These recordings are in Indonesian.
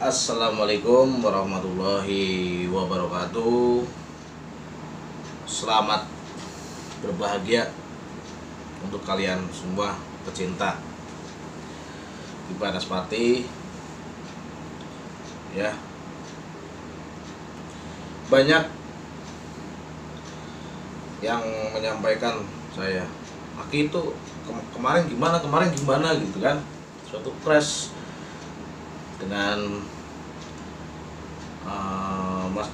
Assalamualaikum warahmatullahi wabarakatuh. Selamat berbahagia untuk kalian semua pecinta Banaspati. Ya, banyak yang menyampaikan saya, Aki itu kemarin gimana gitu kan, suatu crash dengan Mas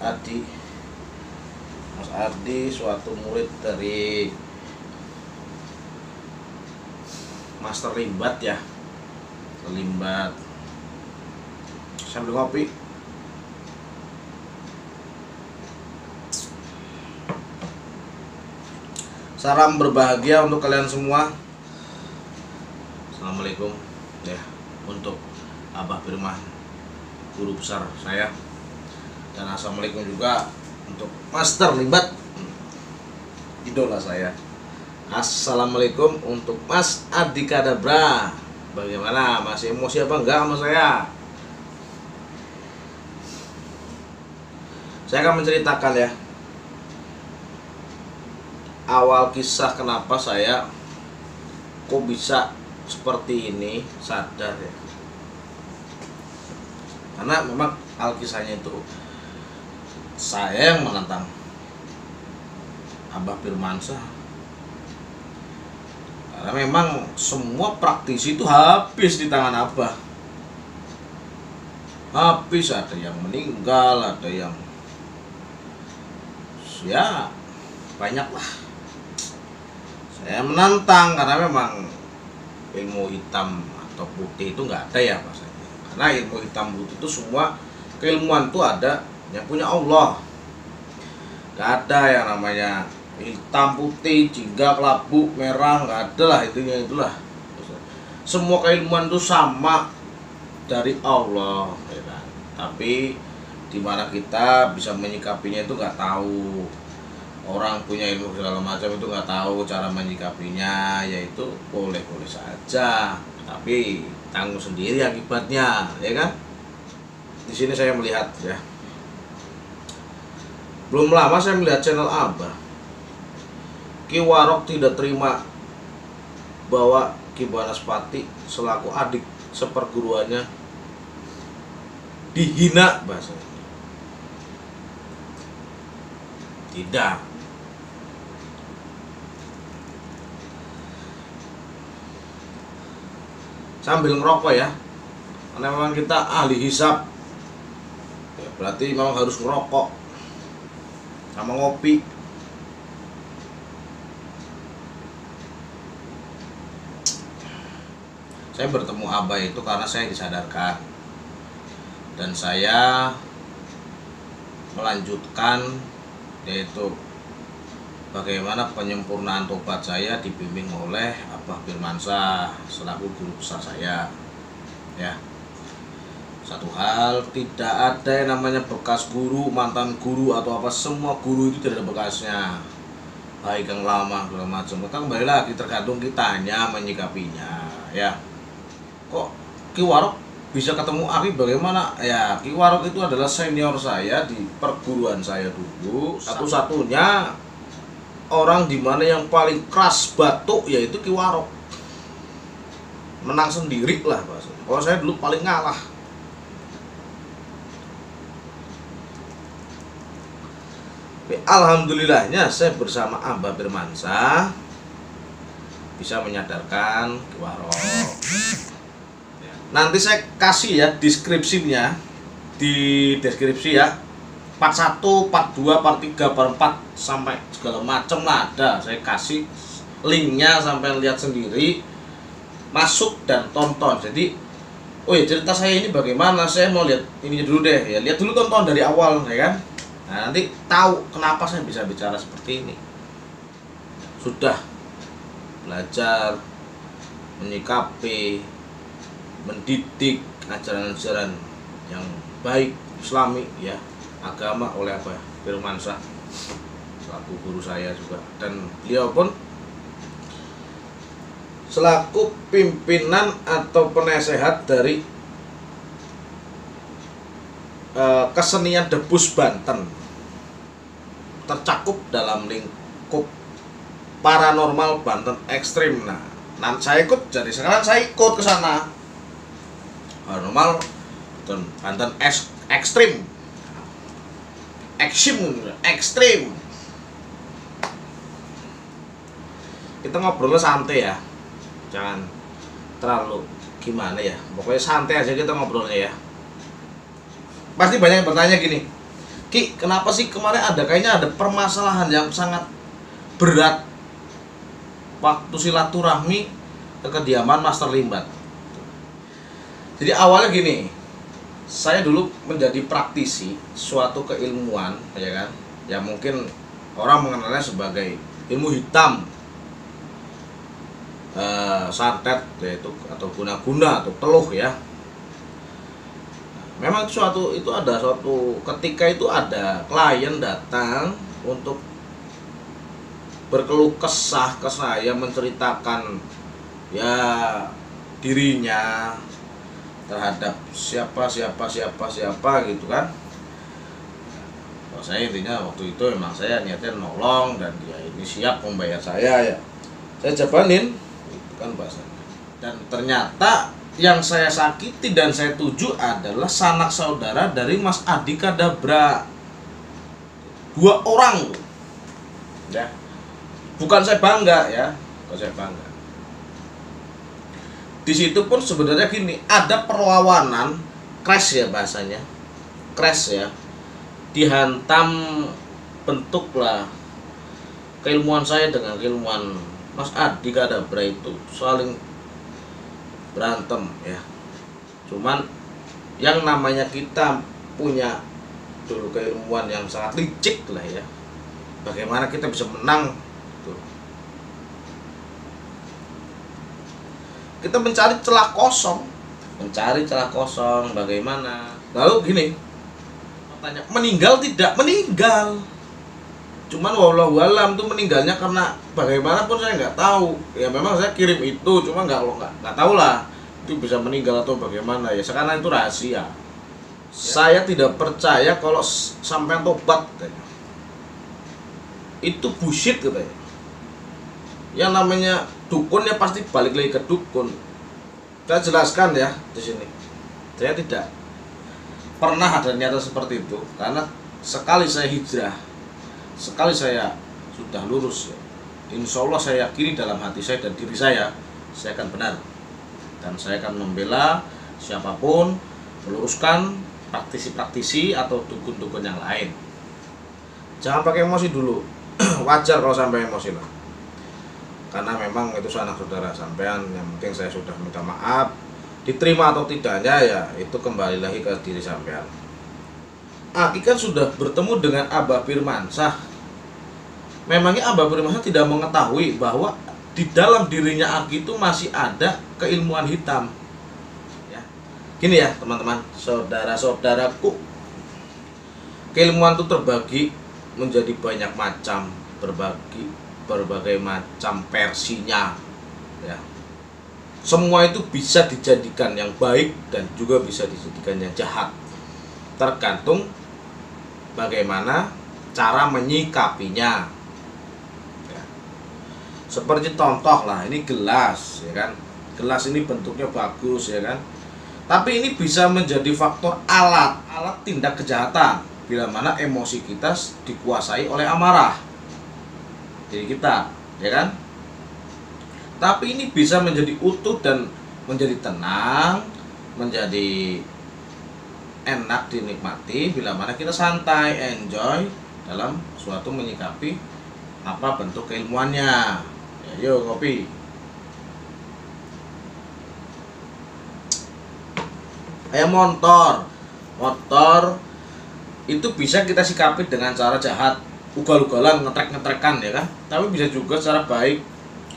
Ardi, suatu murid dari Master Limbat ya, Limbat, sambil ngopi. Salam berbahagia untuk kalian semua. Assalamualaikum ya, untuk Abah Firman, guru besar saya, dan assalamualaikum juga untuk Master Limbat, idola saya. Assalamualaikum untuk Mas Adi Kadabra. Bagaimana, masih emosi apa enggak sama saya? Saya akan menceritakan ya, awal kisah kenapa saya kok bisa seperti ini, sadar ya. Karena memang alkisahnya itu saya yang menentang Abah Firmansyah. Karena memang semua praktisi itu habis di tangan Abah. Habis, ada yang meninggal, ada yang ya banyak lah. Saya menantang karena memang ilmu hitam atau putih itu nggak ada ya Mas. Karena ilmu hitam putih itu semua keilmuan itu ada yang punya Allah. Gak ada yang namanya hitam putih, jingga, kelabu, merah, gak ada lah itulah. Semua keilmuan itu sama dari Allah ya kan? Tapi dimana kita bisa menyikapinya itu nggak tahu. Orang punya ilmu segala macam itu nggak tahu cara menyikapinya, yaitu boleh-boleh saja, tapi tanggung sendiri akibatnya, ya kan? Di sini saya melihat ya, belum lama saya melihat channel Abah, Ki Warok tidak terima bahwa Ki Banaspati selaku adik seperguruannya dihina bahasanya. Tidak. Sambil ngerokok ya, karena memang kita ahli hisab ya, berarti memang harus ngerokok sama ngopi. Saya bertemu Abah itu karena saya disadarkan, dan saya melanjutkan, yaitu bagaimana penyempurnaan tobat saya dibimbing oleh Abah Firmansyah selaku guru besar saya ya. Satu hal, tidak ada yang namanya bekas guru, mantan guru atau apa, semua guru itu tidak ada bekasnya, baik yang lama segala macam. Maka kembali lagi tergantung kitanya menyikapinya ya. Kok Ki Warok bisa ketemu Aki bagaimana ya? Ki Warok itu adalah senior saya di perguruan saya dulu, satu-satunya orang dimana yang paling keras batuk yaitu Ki Warok. Menang sendiri lah bahasanya. Kalau saya dulu paling ngalah. Tapi alhamdulillahnya saya bersama Abah Firmansyah bisa menyadarkan Ki Warok. Nanti saya kasih ya deskripsinya di deskripsi ya. Part 1, part 2, part 3, part 4 sampai segala macam lah ada. Saya kasih linknya sampai lihat sendiri, masuk dan tonton. Jadi, oh ya, cerita saya ini bagaimana, saya mau lihat ini dulu deh ya. Lihat dulu, tonton dari awal ya kan. Nah, nanti tahu kenapa saya bisa bicara seperti ini. Sudah belajar menyikapi, mendidik ajaran-ajaran yang baik Islami ya, agama oleh Abah Firmansyah selaku guru saya juga, dan beliau pun selaku pimpinan atau penasehat dari kesenian debus Banten tercakup dalam lingkup paranormal Banten ekstrim. Nah, saya ikut, jadi sekarang saya ikut ke sana. Paranormal dan Banten ekstrim. Ekstrim. Kita ngobrolnya santai ya. Jangan terlalu gimana ya. Pokoknya santai aja kita ngobrolnya ya. Pasti banyak yang bertanya gini, Ki, kenapa sih kemarin kayaknya ada permasalahan yang sangat berat waktu silaturahmi ke kediaman Master Limbat. Jadi awalnya gini, saya dulu menjadi praktisi suatu keilmuan, ya kan, yang mungkin orang mengenalnya sebagai ilmu hitam, santet, yaitu atau guna-guna atau teluh ya. Memang ada suatu ketika itu ada klien datang untuk berkeluh kesah ke saya, menceritakan ya dirinya terhadap siapa gitu kan. Kalau saya intinya waktu itu memang saya niatnya nolong dan dia ini siap membayar saya ya. Saya jabanin itu kan bahasanya. Dan ternyata yang saya sakiti dan saya tuju adalah sanak saudara dari Mas Adi Kadabra. 2 orang. Ya. Bukan saya bangga ya, bukan saya bangga. Di situ pun sebenarnya gini, ada perlawanan crash ya bahasanya. Crash ya. Dihantam bentuklah keilmuan saya dengan keilmuan Mas Adi Kadabra itu saling berantem ya. Cuman yang namanya kita punya dulu keilmuan yang sangat licik lah ya, bagaimana kita bisa menang tuh. Kita mencari celah kosong bagaimana. Lalu gini, tanya meninggal tidak meninggal, cuman wallahu alam tuh meninggalnya karena bagaimanapun saya nggak tahu ya. Memang saya kirim itu, cuma nggak tahu lah itu bisa meninggal atau bagaimana ya, sekarang itu rahasia ya. Saya tidak percaya kalau sampai tobat katanya. Itu bullshit katanya. Yang namanya dukun ya pasti balik lagi ke dukun. Saya jelaskan ya di sini, saya tidak pernah ada niatan seperti itu, karena sekali saya hijrah, sekali saya sudah lurus ya, insya Allah saya yakini dalam hati saya dan diri saya akan benar. Dan saya akan membela siapapun, meluruskan praktisi-praktisi atau dukun-dukun yang lain. Jangan pakai emosi dulu. Wajar kalau sampai emosi lah, karena memang itu sanak saudara sampean. Yang penting saya sudah minta maaf, diterima atau tidaknya ya itu kembali lagi ke diri sampean. Aki kan sudah bertemu dengan Abah Firmansyah. Memangnya Abah Firmansyah tidak mengetahui bahwa di dalam dirinya Aki itu masih ada keilmuan hitam ya. Gini ya teman-teman, saudara-saudaraku, keilmuan itu terbagi menjadi banyak macam, berbagai macam versinya ya. Semua itu bisa dijadikan yang baik dan juga bisa dijadikan yang jahat, tergantung bagaimana cara menyikapinya. Seperti contoh lah, ini gelas ya kan. Gelas ini bentuknya bagus ya kan. Tapi ini bisa menjadi faktor alat tindak kejahatan bila mana emosi kita dikuasai oleh amarah. Jadi kita ya kan. Tapi ini bisa menjadi utuh dan menjadi tenang, menjadi enak dinikmati bila mana kita santai, enjoy dalam suatu menyikapi apa bentuk keilmuannya. Ya, yuk kopi. Kayak motor itu bisa kita sikapi dengan cara jahat, ugal-ugalan, ngetrek-ngetrekan ya kan. Tapi bisa juga secara baik,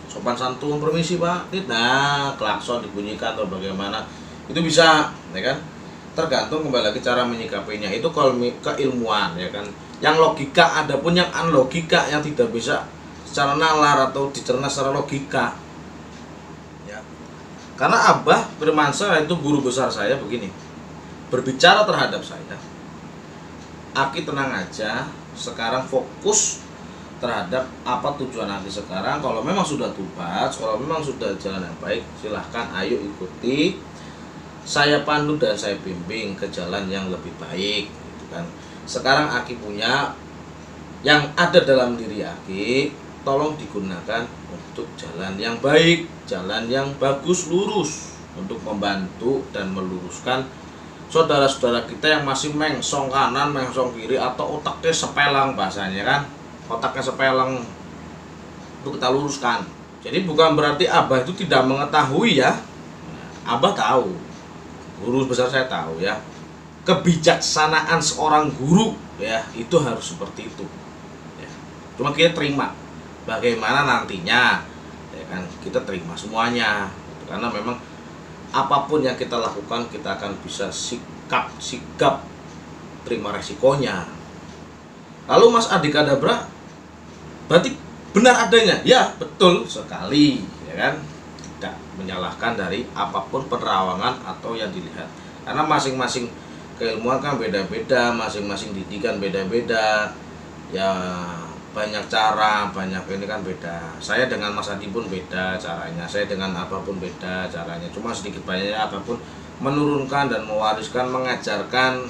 sopan santun, permisi pak, nah klakson dibunyikan atau bagaimana, itu bisa ya kan. Tergantung kembali lagi cara menyikapinya. Itu kalau keilmuan ya kan. Yang logika, ada pun yang unlogika, yang tidak bisa secara nalar atau dicerna secara logika ya. Karena Abah Firmansyah itu guru besar saya begini, berbicara terhadap saya Aki tenang aja, sekarang fokus terhadap apa tujuan Aki sekarang. Kalau memang sudah tobat, kalau memang sudah jalan yang baik, silahkan ayo ikuti, saya pandu dan saya bimbing ke jalan yang lebih baik gitu kan. Sekarang Aki punya yang ada dalam diri Aki, tolong digunakan untuk jalan yang baik, jalan yang bagus, lurus, untuk membantu dan meluruskan saudara-saudara kita yang masih mengsong kanan, mengsong kiri, atau otaknya sepelang bahasanya kan, otaknya sepelang, itu kita luruskan. Jadi bukan berarti Abah itu tidak mengetahui ya, Abah tahu, guru besar saya tahu ya, kebijaksanaan seorang guru ya itu harus seperti itu ya. Cuma kita terima bagaimana nantinya ya kan, kita terima semuanya karena memang apapun yang kita lakukan kita akan bisa sigap terima resikonya. Lalu Mas Adi Kadabra berarti benar adanya? Ya betul sekali ya kan, tidak menyalahkan dari apapun penerawangan atau yang dilihat, karena masing-masing keilmuan kan beda-beda, masing-masing didikan beda-beda ya, banyak cara, banyak ini kan beda. Saya dengan Mas Adi pun beda caranya, saya dengan Abah pun beda caranya. Cuma sedikit banyaknya Abah pun menurunkan dan mewariskan, mengajarkan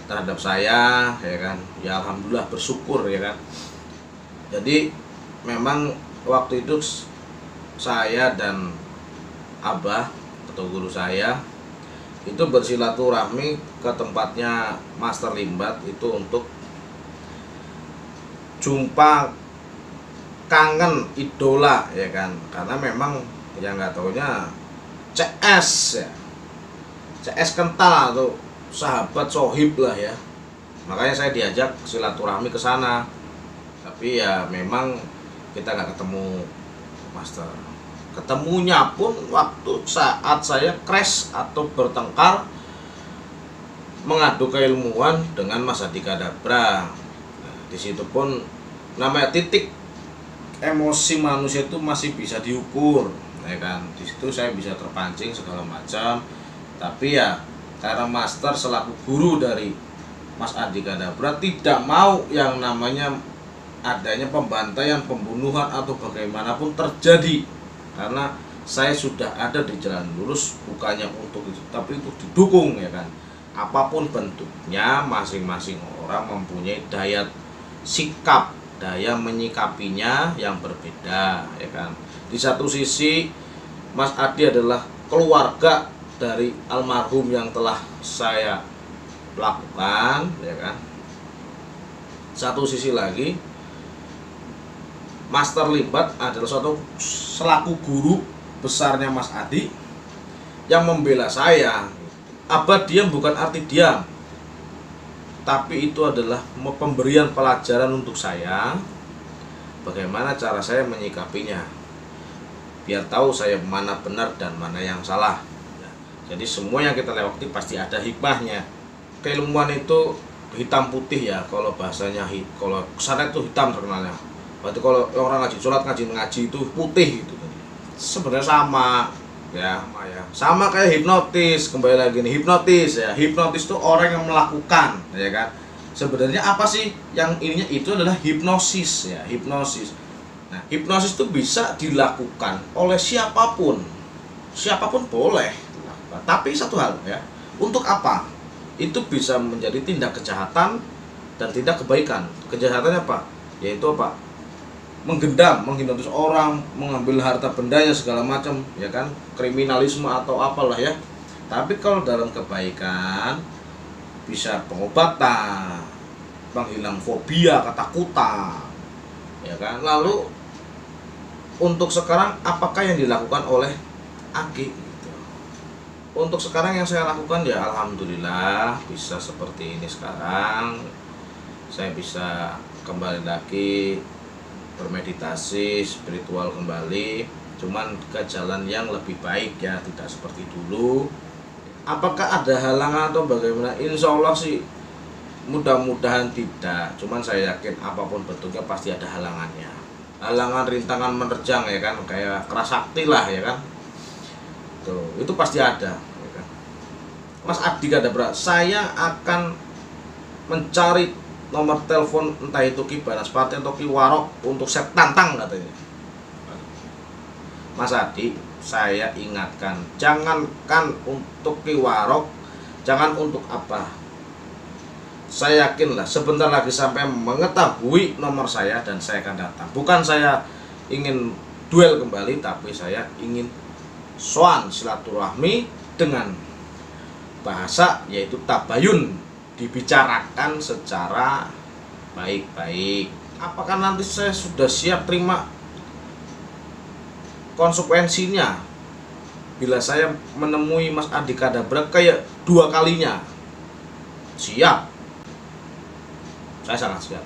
terhadap saya ya kan. Ya alhamdulillah, bersyukur ya kan. Jadi memang waktu itu saya dan Abah atau guru saya itu bersilaturahmi ke tempatnya Master Limbat itu untuk jumpa kangen idola ya kan, karena memang yang nggak taunya CS ya, CS kental atau sahabat sohib lah ya, makanya saya diajak silaturahmi ke sana. Tapi ya memang kita nggak ketemu Master, ketemunya pun waktu saat saya crash atau bertengkar mengadu keilmuan dengan Mas Adi Kadabra. Di situ pun namanya titik emosi manusia itu masih bisa diukur ya kan. Di situ saya bisa terpancing segala macam, tapi ya karena Master selaku guru dari Mas Adi Kadabra tidak mau yang namanya adanya pembantaian, pembunuhan atau bagaimanapun terjadi, karena saya sudah ada di jalan lurus, bukannya untuk itu tapi untuk didukung ya kan. Apapun bentuknya, masing-masing orang mempunyai daya sikap, daya menyikapinya yang berbeda ya kan. Di satu sisi Mas Adi adalah keluarga dari almarhum yang telah saya lakukan ya kan. Satu sisi lagi Master Limbat adalah suatu selaku guru besarnya Mas Adi yang membela saya. Abah diam bukan arti diam, tapi itu adalah pemberian pelajaran untuk saya, bagaimana cara saya menyikapinya, biar tahu saya mana benar dan mana yang salah. Jadi semua yang kita lewati pasti ada hikmahnya. Keilmuan itu hitam putih ya, kalau bahasanya kalau kesana itu hitam terkenalnya. Berarti kalau orang ngaji sholat, ngaji itu putih gitu. Sebenarnya sama ya, sama kayak hipnotis. Kembali lagi nih, hipnotis ya, hipnotis itu orang yang melakukan ya kan. Sebenarnya apa sih yang ininya? Itu adalah hipnosis ya, hipnosis. Nah, hipnosis itu bisa dilakukan oleh siapapun, siapapun boleh dilakukan. Tapi satu hal ya, untuk apa? Itu bisa menjadi tindak kejahatan dan tindak kebaikan. Kejahatannya apa? Yaitu apa? Menggendam, menghipnotis orang, mengambil harta bendanya segala macam ya kan, kriminalisme atau apalah ya. Tapi kalau dalam kebaikan bisa pengobatan, penghilang fobia, ketakutan ya kan. Lalu untuk sekarang apakah yang dilakukan oleh Aki gitu. Untuk sekarang yang saya lakukan ya alhamdulillah bisa seperti ini sekarang. Saya bisa kembali lagi bermeditasi, spiritual kembali, cuman ke jalan yang lebih baik ya, tidak seperti dulu. Apakah ada halangan atau bagaimana? Insya Allah sih mudah-mudahan tidak, cuman saya yakin apapun bentuknya pasti ada halangannya. Halangan, rintangan menerjang ya kan, kayak keras sakti lah ya kan. Tuh, itu pasti ada ya kan. Mas Adi Kadabra, saya akan mencari nomor telepon entah itu Ki Banaspati atau Ki Warok untuk saya tantang katanya. Mas Adi, saya ingatkan, jangankan untuk Ki Warok, jangan untuk apa. Saya yakinlah sebentar lagi sampai mengetahui nomor saya dan saya akan datang. Bukan saya ingin duel kembali, tapi saya ingin soan silaturahmi dengan bahasa yaitu tabayun, dibicarakan secara baik-baik. Apakah nanti saya sudah siap terima konsekuensinya bila saya menemui Mas Adi Kadabra kayak 2 kalinya? Siap, saya sangat siap,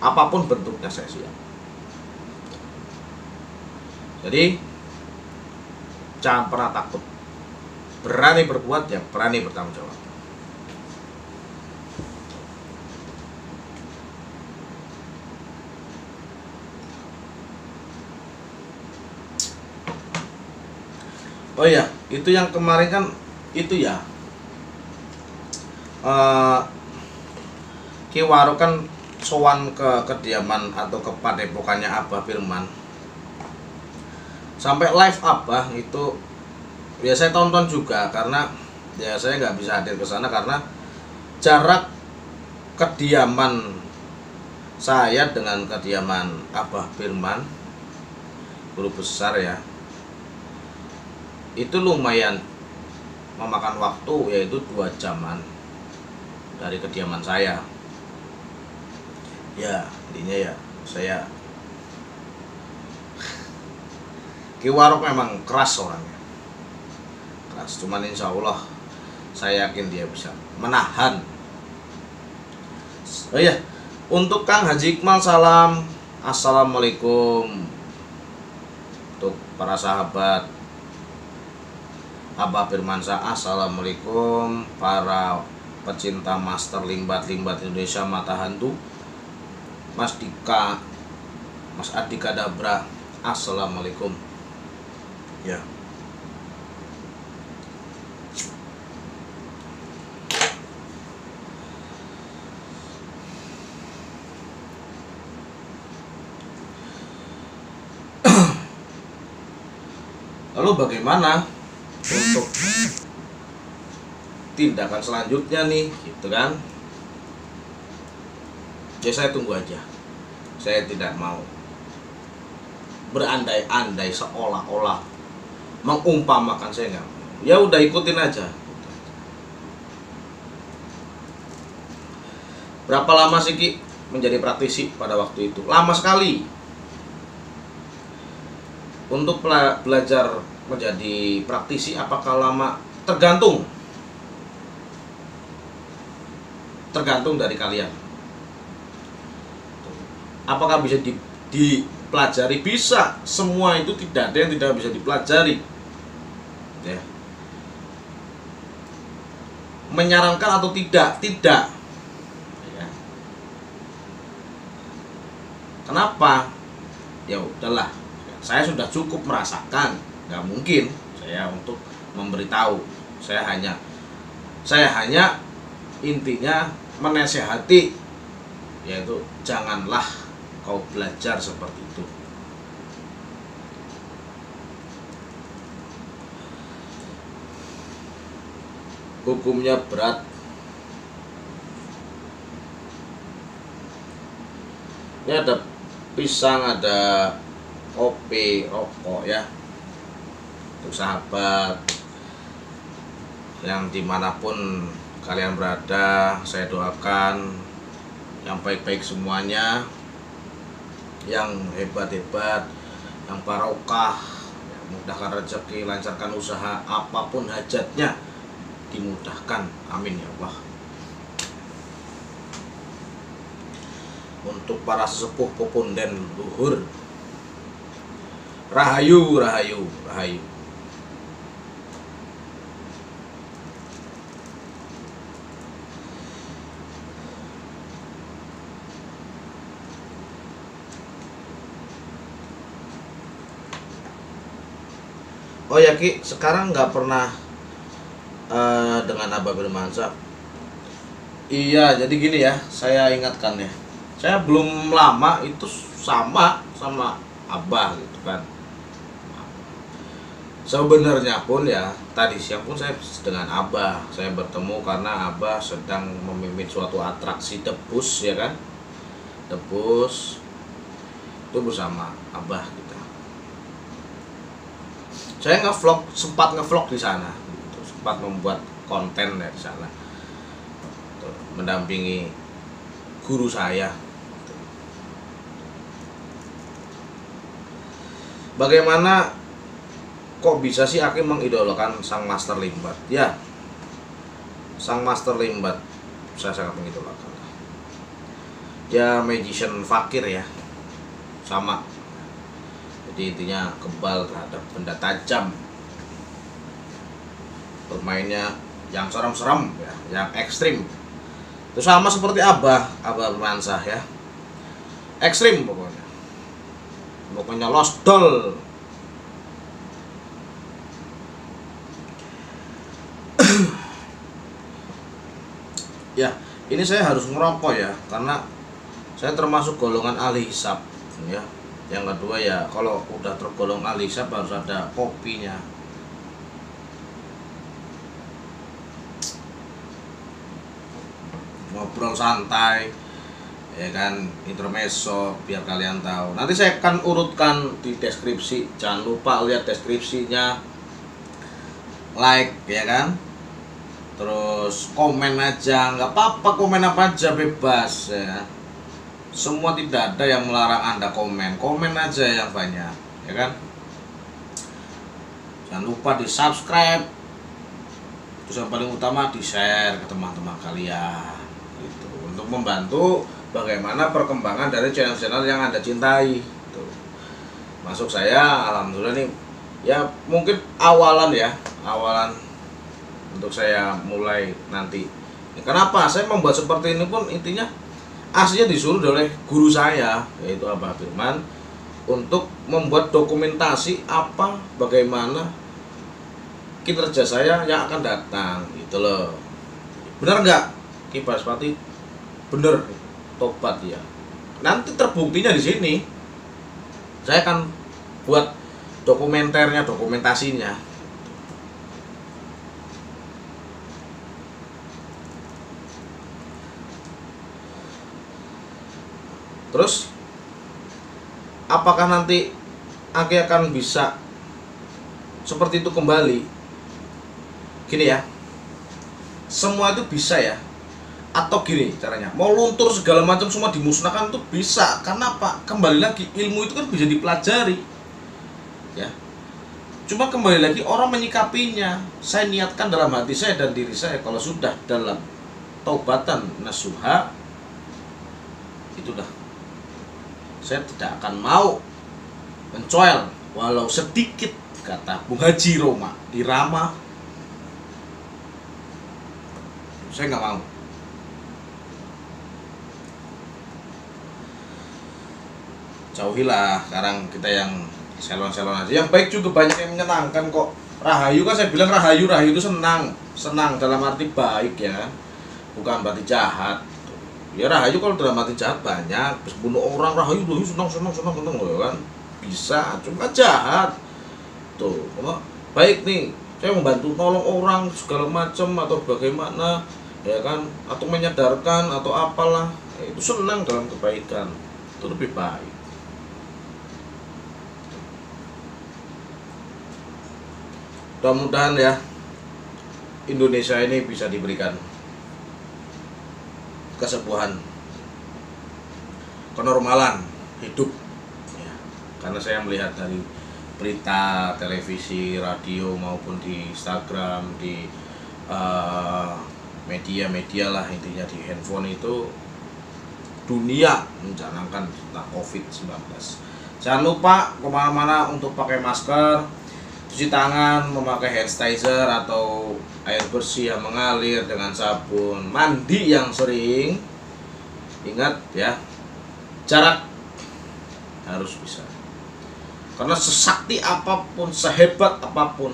apapun bentuknya saya siap. Jadi jangan pernah takut, berani berbuat ya berani bertanggung jawab. Oh iya, itu yang kemarin kan itu ya, Ki Warok kan sowan ke kediaman atau ke padepokannya Abah Firman. Sampai live Abah itu ya saya tonton juga, karena ya saya nggak bisa hadir ke sana karena jarak kediaman saya dengan kediaman Abah Firman, guru besar ya, itu lumayan memakan waktu, yaitu 2 jaman dari kediaman saya. Ya intinya ya saya Ki Warok memang keras orangnya, keras, cuman insya Allah saya yakin dia bisa menahan. Oh iya, untuk Kang Haji Iqmal salam, assalamualaikum. Untuk para sahabat Abah Firmansyah, assalamualaikum. Para pecinta master limbat-limbat Indonesia mata hantu, Mas Dika, Mas Adi Kadabra, assalamualaikum. Ya. Lalu bagaimana untuk tindakan selanjutnya nih, gitu kan? Ya saya tunggu aja. Saya tidak mau berandai-andai seolah-olah mengumpamakan, saya nggak. Ya udah ikutin aja. Berapa lama sih Ki menjadi praktisi pada waktu itu? Lama sekali. Untuk belajar menjadi praktisi apakah lama? Tergantung dari kalian. Apakah bisa dipelajari? Bisa. Semua itu tidak ada yang tidak bisa dipelajari ya. Menyarankan atau tidak? Tidak ya. Kenapa? Ya udahlah, saya sudah cukup merasakan, nggak mungkin saya untuk memberitahu. Saya hanya intinya menasehati, yaitu janganlah kau belajar seperti itu. Hukumnya berat. Ini ada pisang, ada kopi, rokok ya, untuk sahabat yang dimanapun kalian berada. Saya doakan yang baik-baik semuanya, yang hebat-hebat, yang barokah, mudahkan rezeki, lancarkan usaha, apapun hajatnya dimudahkan, amin ya Allah. Untuk para sesepuh pepunden luhur, rahayu, rahayu, rahayu. Oh ya Ki, sekarang nggak pernah dengan Abah Firmansyah Iya, jadi gini ya, saya ingatkan ya. Saya belum lama itu sama Abah gitu kan. Sebenarnya pun ya, tadi siang pun saya dengan Abah, saya bertemu karena Abah sedang memimpin suatu atraksi debus ya kan. Debus itu bersama Abah kita. Saya sempat ngevlog di sana, gitu. Sempat membuat konten dari sana, mendampingi guru saya. Bagaimana kok bisa sih Aki mengidolakan sang Master Limbat? Ya, sang Master Limbat saya sangat mengidolakan. Ya magician fakir ya, sama. Jadi intinya kebal terhadap benda tajam, bermainnya yang serem-serem ya, yang ekstrim. Itu sama seperti Abah Bermansah ya, ekstrim pokoknya lost doll. Ya, ini saya harus ngerokok ya, karena saya termasuk golongan ahli hisab ya. Yang kedua ya, kalau udah tergolong ahli hisab harus ada kopinya. Ngobrol santai ya kan, intermezzo biar kalian tahu. Nanti saya akan urutkan di deskripsi, jangan lupa lihat deskripsinya, like ya kan, terus komen aja, nggak apa-apa, komen apa aja bebas ya. Semua tidak ada yang melarang Anda komen aja yang banyak ya kan. Jangan lupa di subscribe, terus yang paling utama di share ke teman-teman kalian gitu, untuk membantu bagaimana perkembangan dari channel-channel yang Anda cintai gitu. Masuk saya alhamdulillah nih ya, mungkin awalan untuk saya mulai nanti. Kenapa saya membuat seperti ini pun intinya aslinya disuruh oleh guru saya, yaitu Abah Firman, untuk membuat dokumentasi bagaimana kinerja saya yang akan datang gitu loh. Benar nggak Ki Baspati? Bener, tobat ya. Nanti terbuktinya di sini. Saya akan buat dokumentasinya. Terus apakah nanti Aki akan bisa seperti itu kembali? Gini ya, semua itu bisa ya. Atau gini caranya, mau luntur segala macam semua dimusnahkan itu bisa. Karena apa? Kembali lagi, ilmu itu kan bisa dipelajari ya. Cuma kembali lagi orang menyikapinya. Saya niatkan dalam hati saya dan diri saya, kalau sudah dalam taubatan nasuha, itu dah, saya tidak akan mau mencoel walau sedikit, kata Bung Haji Irama. Saya nggak mau. Jauhilah sekarang kita yang selon-selon aja. Yang baik juga banyak yang menyenangkan kok. Rahayu kan saya bilang rahayu itu senang dalam arti baik ya, bukan berarti jahat. Ya rahayu kalau dalam arti jahat banyak, bunuh orang rahayu senang loh kan, bisa. Cuma jahat tuh, baik nih saya membantu nolong orang segala macam atau bagaimana ya kan, atau menyadarkan atau apalah, itu senang dalam kebaikan, itu lebih baik. Mudah-mudahan ya Indonesia ini bisa diberikan kesembuhan, kenormalan hidup ya. Karena saya melihat dari berita, televisi, radio maupun di Instagram, di media-media lah intinya, di handphone itu dunia mencanangkan tentang COVID-19. Jangan lupa kemana-mana untuk pakai masker, cuci tangan, memakai hand sanitizer atau air bersih yang mengalir dengan sabun, mandi yang sering. Ingat ya, jarak harus bisa. Karena sesakti apapun, sehebat apapun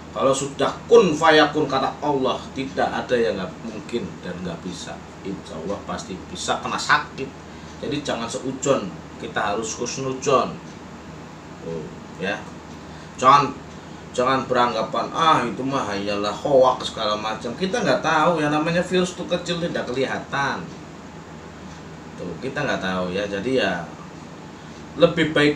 Kalau sudah kun fayakun kata Allah, tidak ada yang nggak mungkin dan nggak bisa. Insya Allah pasti bisa, kena sakit. Jadi jangan seujon, kita harus husnujon. Oh, ya. Jangan beranggapan itu mah hanyalah hoax segala macam. Kita nggak tahu ya, namanya virus itu kecil tidak kelihatan. Tuh, kita nggak tahu ya. Jadi ya lebih baik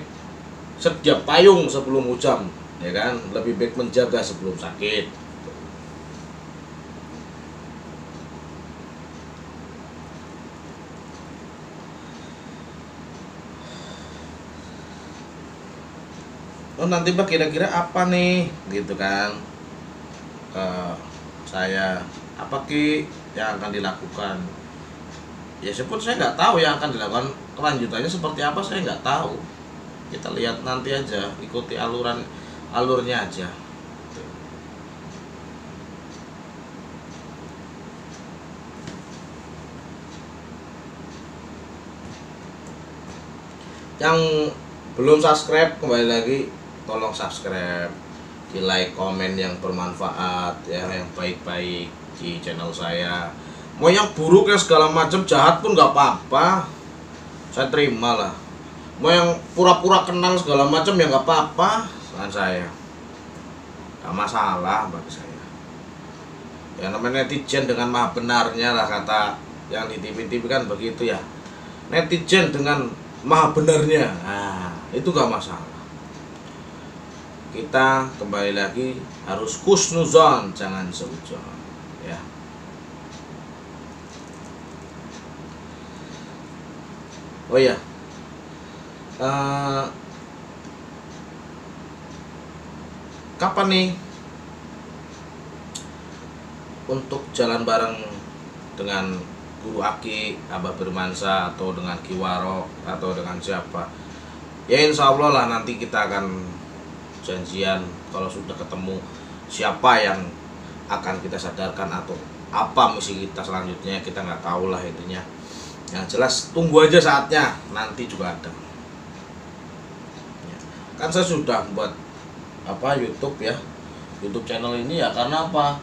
sedia payung sebelum hujan, ya kan? Lebih baik menjaga sebelum sakit. Oh nanti Mbak kira-kira apa nih gitu kan, saya apa ki yang akan dilakukan, ya sebut saya nggak tahu yang akan dilakukan, kelanjutannya seperti apa saya nggak tahu. Kita lihat nanti aja, ikuti alurnya aja. Yang belum subscribe, kembali lagi tolong subscribe, di like, komen yang bermanfaat ya, yang baik-baik di channel saya. Mau yang buruk ya segala macam jahat pun nggak apa-apa, saya terima lah. Mau yang pura-pura kenal segala macam ya nggak apa-apa dengan saya, nggak masalah bagi saya. Ya namanya netizen dengan maha benarnya lah, kata yang di TV-TV kan begitu ya, netizen dengan maha benarnya, nah itu gak masalah. Kita kembali lagi harus husnuzon, jangan seujon ya. Oh ya, kapan nih untuk jalan bareng dengan Guru Aki, Abah Bermansa, atau dengan Kiwarok, atau dengan siapa? Ya insya Allah lah nanti kita akan janjian kalau sudah ketemu siapa yang akan kita sadarkan atau apa misi kita selanjutnya, kita nggak tahu lah intinya. Yang jelas tunggu aja saatnya, nanti juga ada. Kan saya sudah buat YouTube ya, YouTube channel ini ya karena apa?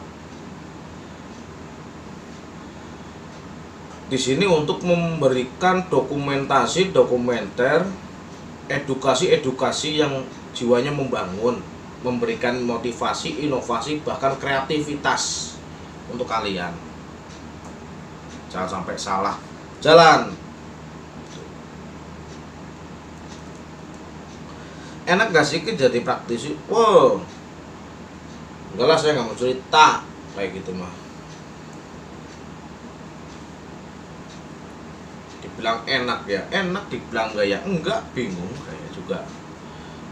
Di sini untuk memberikan dokumenter, edukasi yang jiwanya membangun, memberikan motivasi, inovasi, bahkan kreativitas untuk kalian. Jangan sampai salah jalan. Enak gak sih jadi praktisi? Wow, enggak lah, saya nggak mau cerita kayak gitu mah. Dibilang enak ya enak, dibilang enggak ya enggak, bingung kayak juga.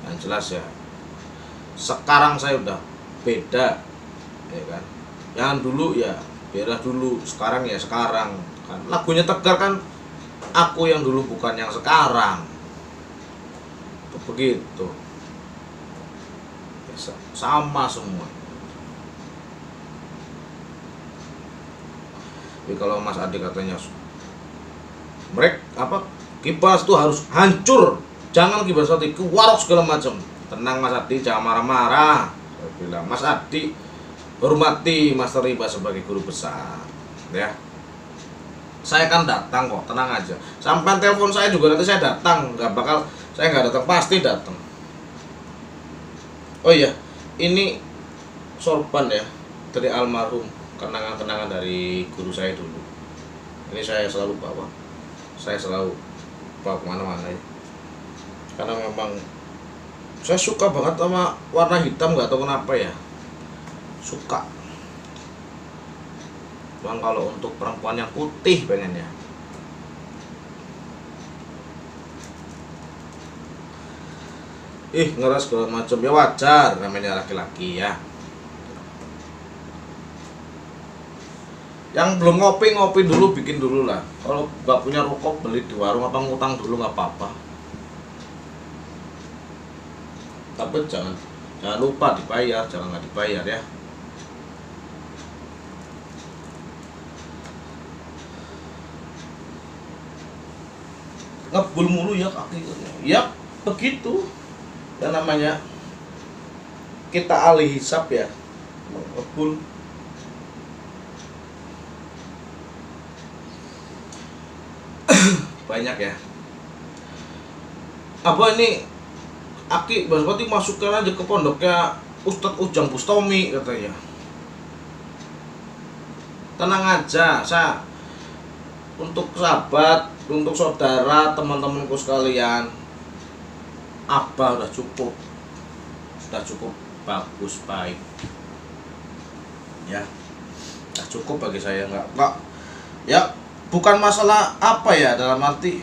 Yang jelas ya sekarang saya udah beda ya kan. Yang dulu ya biarlah dulu, sekarang ya sekarang kan. Lagunya Tegar kan, aku yang dulu bukan yang sekarang. Tuh, begitu ya, sama semua. Tapi kalau Mas Adi katanya mereka Kibas tuh harus hancur, jangan Kibas Adi Kiwarok segala macam. Tenang Mas Adi, jangan marah-marah. Saya bilang Mas Adi hormati Master Riba sebagai guru besar ya. Saya kan datang kok, tenang aja. Sampai telepon saya juga nanti saya datang, saya nggak datang, pasti datang. Oh iya, ini sorban ya dari almarhum, kenangan-kenangan dari guru saya dulu. Ini saya selalu bawa kemana-mana ya. Karena memang saya suka banget sama warna hitam, nggak tahu kenapa ya, suka. Bang kalau untuk perempuan yang putih pengennya. Ngeras segala macam ya, wajar namanya laki-laki ya. Yang belum ngopi dulu, bikin dulu lah. Kalau nggak punya rokok beli di warung, apa ngutang dulu nggak apa-apa. Tapi jangan lupa dibayar, jangan nggak dibayar ya. Ngebul mulu ya kaki. Ya begitu. Dan namanya kita ahli hisab ya, Kebun. Banyak ya. Apa ini Aki Baspati masukkan aja ke pondoknya Ustadz Ujang Bustami katanya. Tenang aja, saya untuk sahabat, untuk saudara, teman-temanku sekalian, Abah udah cukup bagus, baik ya, udah cukup bagi saya. Nggak ya, bukan masalah apa ya, dalam arti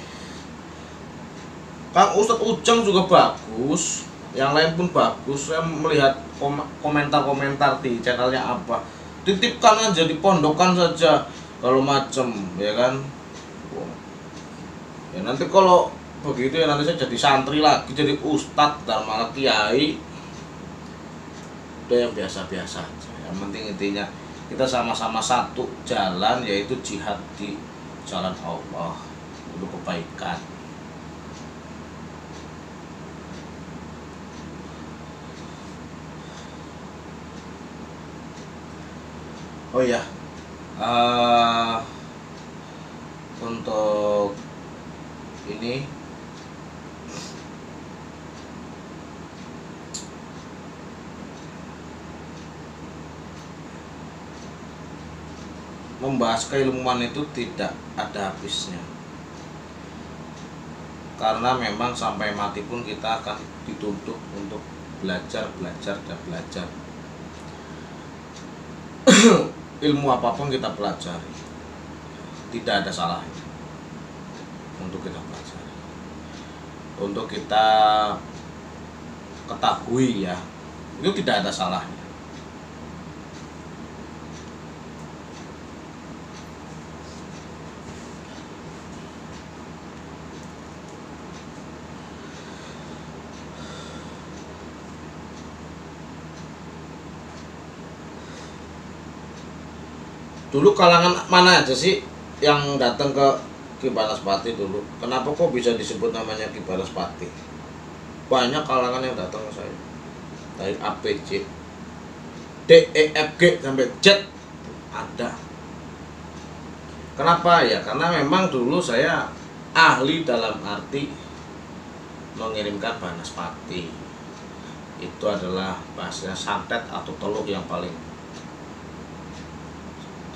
Kang Ustadz Ujang juga bagus, yang lain pun bagus. Saya melihat komentar-komentar di channelnya apa, titipkan aja, dipondokan saja kalau macem, ya kan. Ya nanti kalau begitu ya nanti saya jadi santri lagi, jadi ustadz, dan malah kiai. Udah yang biasa-biasa aja. Yang penting intinya kita sama-sama satu jalan, yaitu jihad di jalan Allah untuk kebaikan. Oh ya, untuk ini membahas keilmuan itu tidak ada habisnya, karena memang sampai mati pun kita akan dituntut untuk belajar dan belajar. Ilmu apapun kita pelajari, tidak ada salahnya untuk kita pelajari, untuk kita ketahui ya, itu tidak ada salahnya. Dulu kalangan mana aja sih yang datang ke Ki Banaspati dulu? Kenapa kok bisa disebut namanya Ki Banaspati? Banyak kalangan yang datang ke saya, dari A, B, C, D, E, F, G sampai Z ada. Kenapa ya? Karena memang dulu saya ahli dalam arti mengirimkan Banaspati. Itu adalah bahasanya santet atau teluh yang paling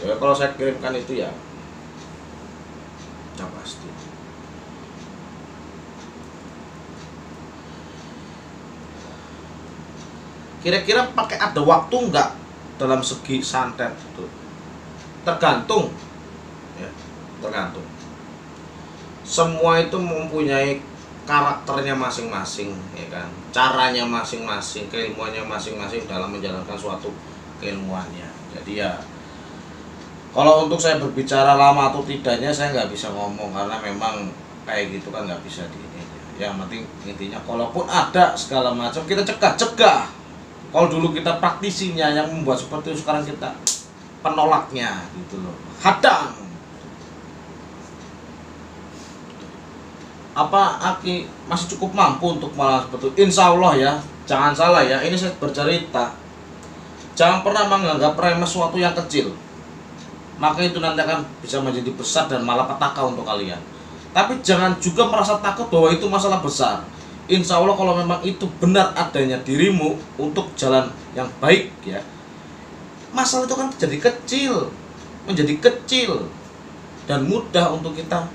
ya, kalau saya kirimkan itu ya pasti. Kira-kira pakai ada waktu nggak dalam segi santet itu? Tergantung ya, tergantung. Semua itu mempunyai karakternya masing-masing, ya kan, caranya masing-masing, keilmuannya masing-masing dalam menjalankan suatu keilmuannya. Jadi ya, kalau untuk saya berbicara lama atau tidaknya saya nggak bisa ngomong, karena memang kayak gitu kan nggak bisa di ini. Yang penting intinya, kalaupun ada segala macam kita cegah. Kalau dulu kita praktisinya yang membuat seperti itu, sekarang kita penolaknya gitu loh, hadang. Apa Aki masih cukup mampu untuk malah seperti itu? Insya Allah ya, jangan salah ya, ini saya bercerita. Jangan pernah menganggap remeh sesuatu yang kecil, maka itu nanti akan bisa menjadi besar dan malah petaka untuk kalian. Tapi jangan juga merasa takut bahwa itu masalah besar. Insya Allah kalau memang itu benar adanya dirimu untuk jalan yang baik ya, masalah itu kan menjadi kecil dan mudah untuk kita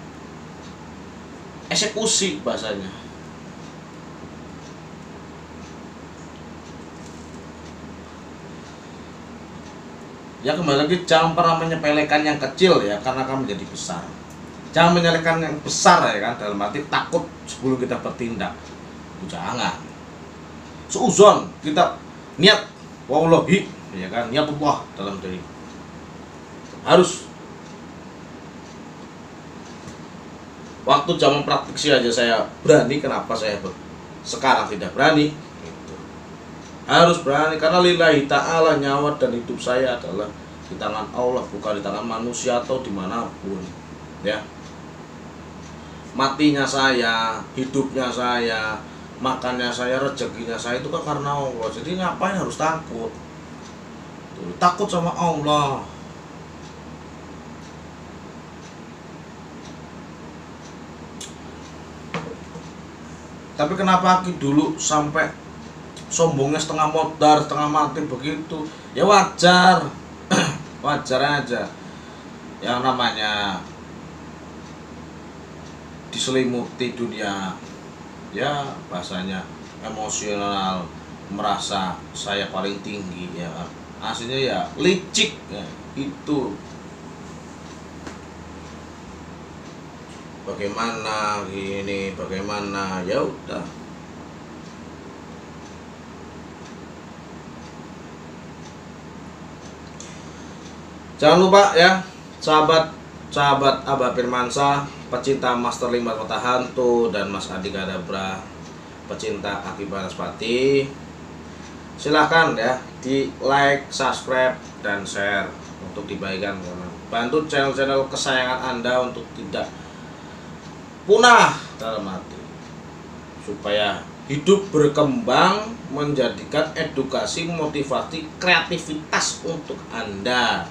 eksekusi bahasanya. Ya kembali lagi, jangan pernah menyepelekan yang kecil ya, karena akan menjadi besar. Jangan menyepelekan yang besar ya kan, dalam arti takut sebelum kita bertindak. Jangan. Seuzon kita niat wallahi ya kan, niat Allah dalam diri. Harus. Waktu zaman praktisi aja saya berani, kenapa saya sekarang tidak berani? Gitu. Harus berani, karena lillahi ta'ala, nyawa dan hidup saya adalah di tangan Allah, bukan di tangan manusia atau dimanapun ya. Matinya saya, hidupnya saya, makannya saya, rezekinya saya itu kan karena Allah. Jadi ngapain harus takut? takut sama Allah. Tapi kenapa Aki dulu sampai sombongnya setengah modar, setengah mati begitu? Ya wajar, wajar aja. Yang namanya diselimuti dunia, ya bahasanya emosional, merasa saya paling tinggi, ya aslinya ya licik ya, itu. Bagaimana gini, bagaimana, ya udah. Jangan lupa ya, sahabat Abah Firmansyah, pecinta Master 5 Mata Hantu, dan Mas Adi Kadabra, pecinta Aki Banaspati, silahkan ya di like, subscribe, dan share untuk dibagikan. Bantu channel-channel kesayangan Anda untuk tidak punah dalam hati, supaya hidup berkembang, menjadikan edukasi, motivasi, kreativitas untuk Anda.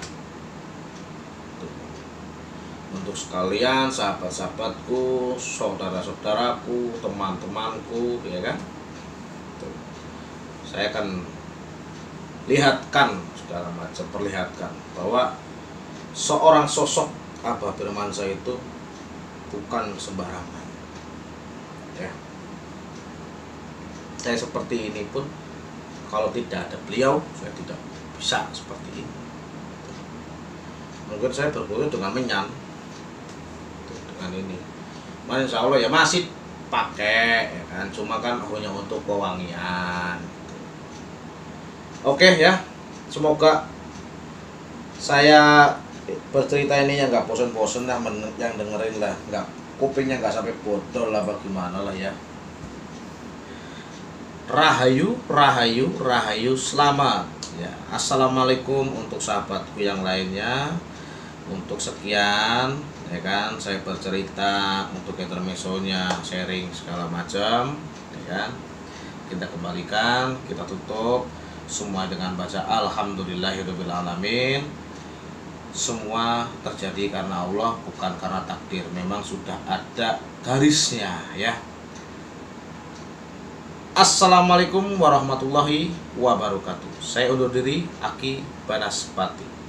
Untuk sekalian sahabat-sahabatku, saudara-saudaraku, teman-temanku, ya kan, saya akan lihatkan segala macam, perlihatkan bahwa seorang sosok Abah Firmansyah itu bukan sembarangan ya. Saya seperti ini pun kalau tidak ada beliau, saya tidak bisa seperti ini. Mungkin saya berguru dengan menyan, dengan ini, insya Allah ya masih pakai ya kan, cuma kan hanya untuk pewangian. Oke ya, semoga saya bercerita ini yang nggak bosen-bosen lah, yang dengerin lah, nggak kupingnya nggak sampai bodol lah, bagaimana lah ya. Rahayu, rahayu, rahayu, selamat ya. Assalamualaikum untuk sahabatku yang lainnya. Untuk sekian ya kan, saya bercerita untuk intermezzonya, sharing segala macam ya kan. Kita kembalikan, kita tutup semua dengan baca Alhamdulillahirabbil alamin. Semua terjadi karena Allah, bukan karena takdir. Memang sudah ada garisnya ya. Assalamualaikum warahmatullahi wabarakatuh. Saya undur diri, Aki Banaspati.